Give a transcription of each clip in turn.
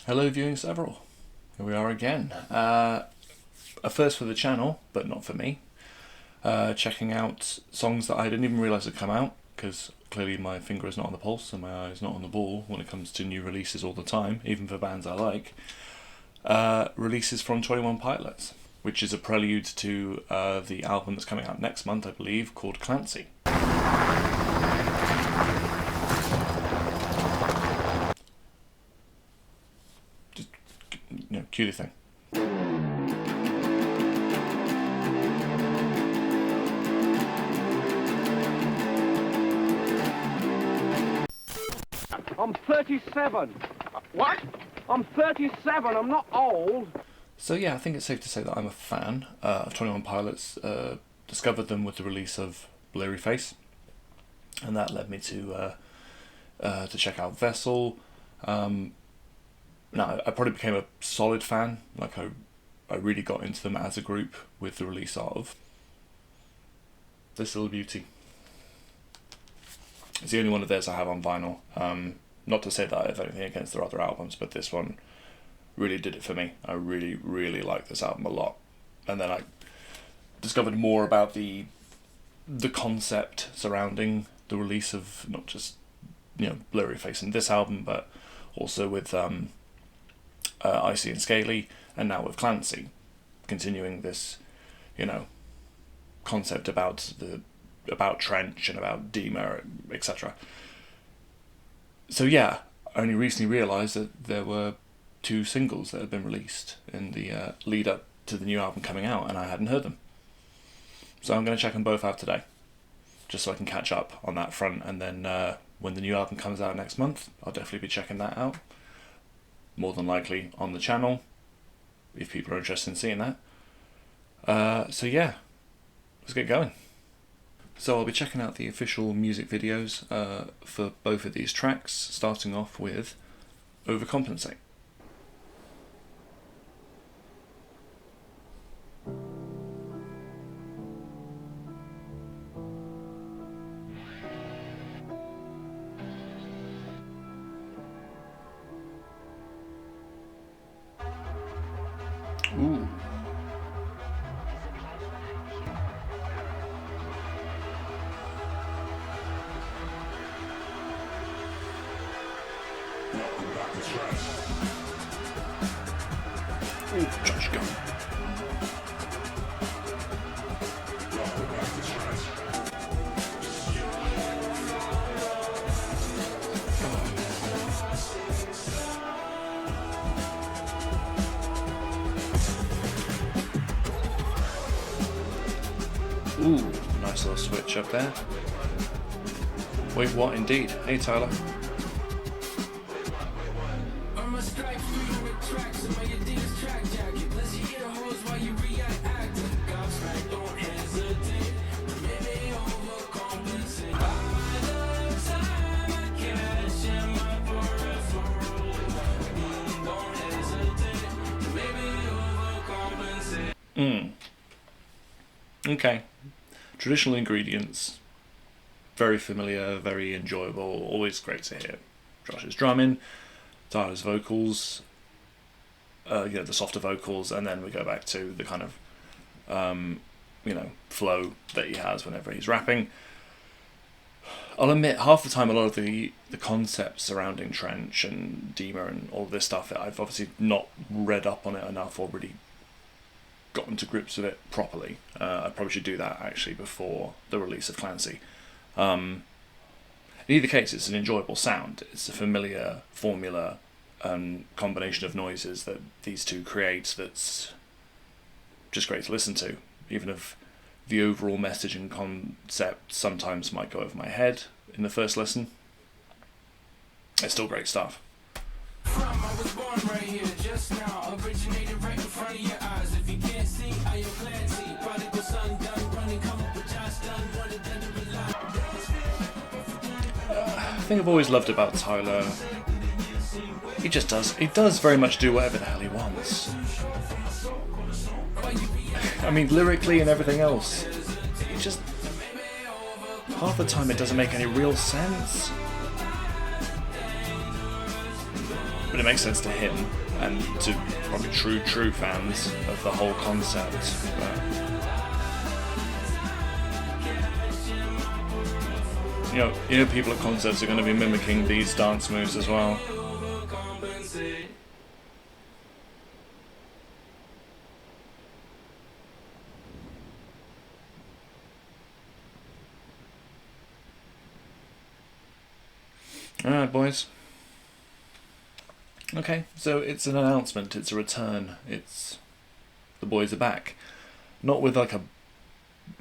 Hello viewing several. Here we are again. A first for the channel, but not for me. Checking out songs that I didn't even realise had come out, because clearly my finger is not on the pulse and my eye is not on the ball when it comes to new releases all the time, even for bands I like. Releases from 21 Pilots, which is a prelude to the album that's coming out next month, I believe, called Clancy. Cue the thing. I'm 37. What? I'm 37, I'm not old. So yeah, I think it's safe to say that I'm a fan of 21 Pilots. Discovered them with the release of Blurry Face, and that led me to check out Vessel. Now, I probably became a solid fan. Like I really got into them as a group with the release of This Little Beauty. It's the only one of theirs I have on vinyl. Not to say that I have anything against their other albums, but this one really did it for me. I really, really like this album a lot. And then I discovered more about the concept surrounding the release of not just Blurry Face in this album, but also with Icy and Scaly, and now with Clancy, continuing this, concept about Trench and about Dima, etc. So yeah, I only recently realised that there were 2 singles that had been released in the lead up to the new album coming out, and I hadn't heard them. So I'm going to check them both out today, just so I can catch up on that front, and then when the new album comes out next month, I'll definitely be checking that out. More than likely on the channel, if people are interested in seeing that. So yeah, let's get going. So I'll be checking out the official music videos for both of these tracks, starting off with Overcompensate. Ooh. Ooh, Josh, go. Ooh, nice little switch up there. Wait, what indeed? Hey Tyler. Okay. Traditional ingredients. Very familiar, very enjoyable, always great to hear. Josh's drumming, Tyler's vocals, the softer vocals, and then we go back to the kind of, flow that he has whenever he's rapping. I'll admit, half the time, a lot of the concepts surrounding Trench and Dima and all this stuff, I've obviously not read up on it enough or really gotten to grips with it properly. I probably should do that actually before the release of Clancy. In either case, it's an enjoyable sound. It's a familiar formula and combination of noises that these two create that's just great to listen to, even if the overall message and concept sometimes might go over my head in the first listen. It's still great stuff. I was born right here just now, originated right in front of your eyes. If you can't see, I am Clancy. Prodigal son done running, come up with Josh done running, then to rely. I think I've always loved about Tyler. He does very much do whatever the hell he wants. I mean, lyrically and everything else, it just half the time it doesn't make any real sense. but it makes sense to him and to probably true fans of the whole concept. But, you know, people at concerts are going to be mimicking these dance moves as well. Alright, boys. Okay, so it's an announcement, it's a return, it's the boys are back. Not with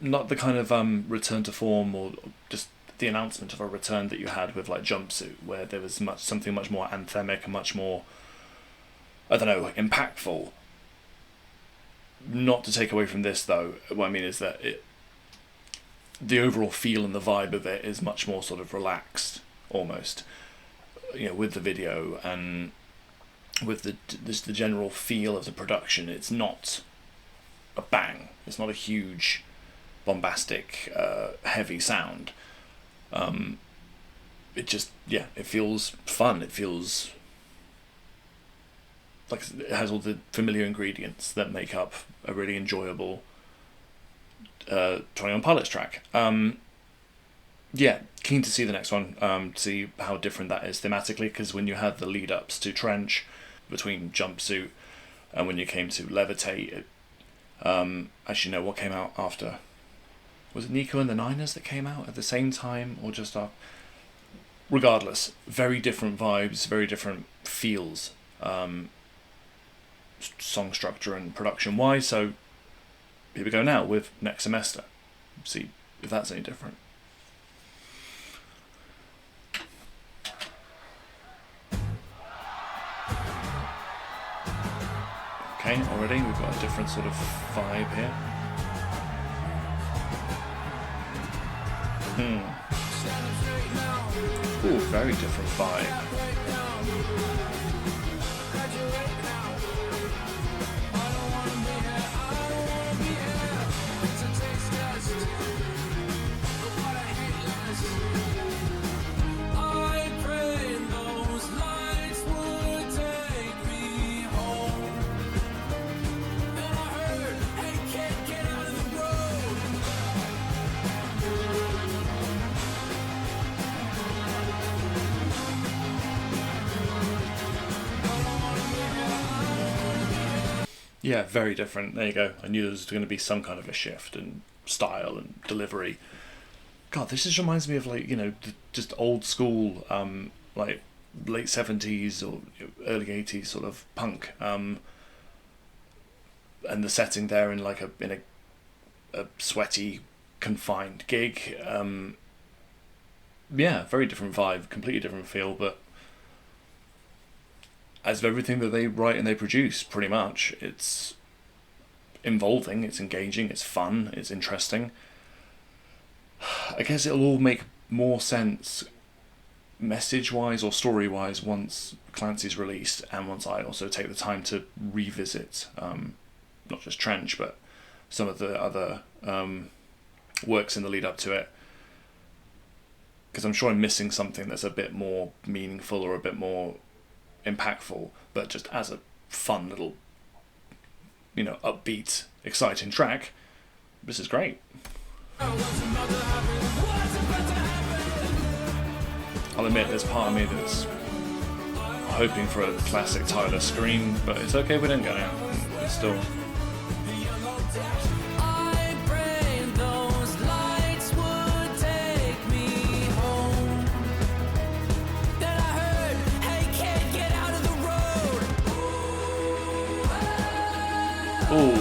not the kind of return to form, or just the announcement of a return that you had with like Jumpsuit, where there was something much more anthemic and much more, I don't know, impactful. Not to take away from this though, what I mean is that the overall feel and the vibe of it is much more sort of relaxed, almost, with the video and with the general feel of the production. It's not a bang, it's not a huge bombastic heavy sound. It just, it feels fun, it feels like it has all the familiar ingredients that make up a really enjoyable 21 Pilots track. Keen to see the next one, to see how different that is thematically, because when you had the lead-ups to Trench between Jumpsuit and when you came to Levitate, actually no, what came out after? Was it Nico and the Niners that came out at the same time, or just after? Regardless, very different vibes, very different feels, song structure and production-wise, so here we go now with Next Semester. See if that's any different. Okay, already we've got a different sort of vibe here. Ooh, very different vibe. Yeah, very different. There you go. I knew there was going to be some kind of a shift in style and delivery. God, this just reminds me of just old school, like late 70s or early 80s sort of punk. And the setting there in a sweaty, confined gig. Very different vibe, completely different feel, but as of everything that they write and they produce, pretty much, it's involving, it's engaging, it's fun, it's interesting. I guess it'll all make more sense message-wise or story-wise once Clancy's released, and once I also take the time to revisit not just Trench, but some of the other works in the lead up to it. Because I'm sure I'm missing something that's a bit more meaningful or a bit more impactful, but just as a fun little, upbeat, exciting track, this is great. I'll admit there's part of me that's hoping for a classic Tyler scream, but it's okay, we didn't get it. It's still... Ooh.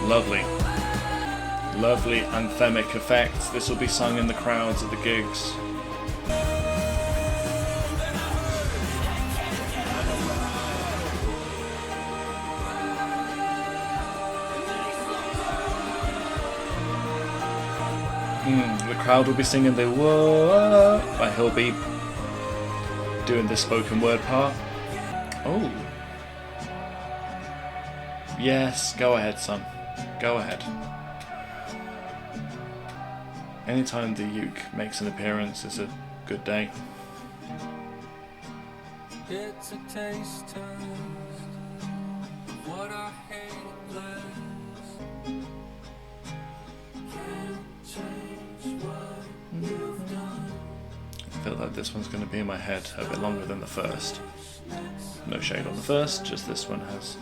Lovely. Lovely anthemic effects. This will be sung in the crowds at the gigs. The crowd will be singing the whoa, and he'll be doing the spoken word part. Oh. Yes, go ahead, son. Go ahead. Anytime the uke makes an appearance is a good day. It's a taste of what I hate less. Can't change what you've done. I feel like this one's going to be in my head a bit longer than the first. No shade on the first, just this one has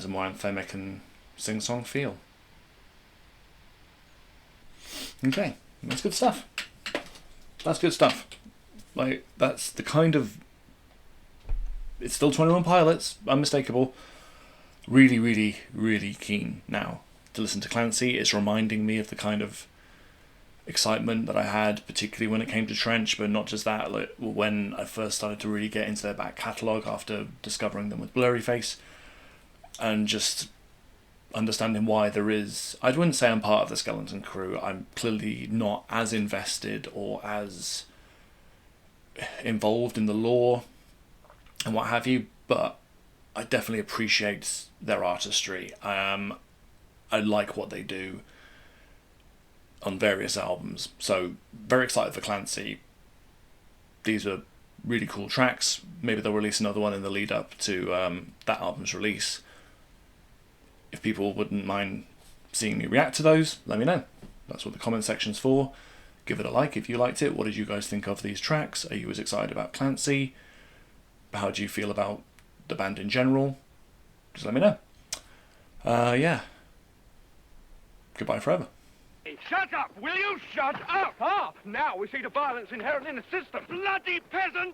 a more anthemic and sing-song feel. Okay, that's good stuff. That's good stuff. Like, that's the kind of... It's still 21 Pilots, unmistakable. Really, really, really keen now to listen to Clancy. It's reminding me of the kind of excitement that I had, particularly when it came to Trench, but not just that, like when I first started to really get into their back catalogue after discovering them with Blurryface, and just understanding why there is... I wouldn't say I'm part of the Skeleton Crew. I'm clearly not as invested or as involved in the lore and what have you, but I definitely appreciate their artistry. I like what they do on various albums, so very excited for Clancy. These are really cool tracks. Maybe they'll release another one in the lead up to that album's release. If people wouldn't mind seeing me react to those, let me know. That's what the comment section's for. Give it a like if you liked it. What did you guys think of these tracks? Are you as excited about Clancy? How do you feel about the band in general? Just let me know. Yeah. Goodbye forever. Shut up! Will you shut up? Ah, now we see the violence inherent in the system. Bloody peasant!